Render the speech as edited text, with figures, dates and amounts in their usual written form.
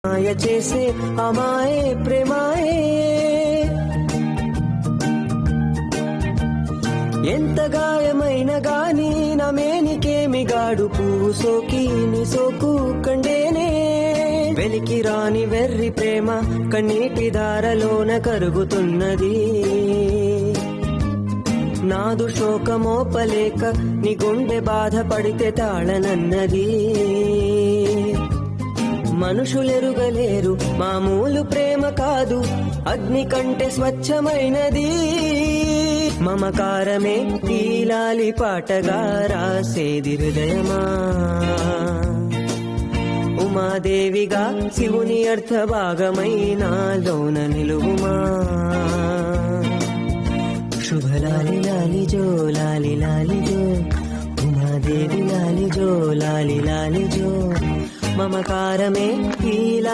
మాయ చేసే అమాయే ప్రేమాయే ఎంత గాయమైన గాని నా మేనికేమి గాడు పువ్వు సోకి నీ సోకు కండేనే వెలికి రాని వెర్రి ప్రేమ కన్నీటి దారలోన కరుగుతున్నది నాదు శోకమోపలేక నీ గుండె బాధపడితే తాళనన్నది మనుషులెరుగలేరు మామూలు ప్రేమ కాదు అగ్ని కంటే స్వచ్ఛమైనది మమకారమే ఈలాలి పాటగా రాసేది హృదయమా ఉమాదేవిగా శివుని అర్థ భాగమైనాలోన నిలువుమా శుభలాలి లాలి జో లాలి లాలి జో ఉమాదేవి లాలి జో లాలి లాలి జో మమకారమే ఈలా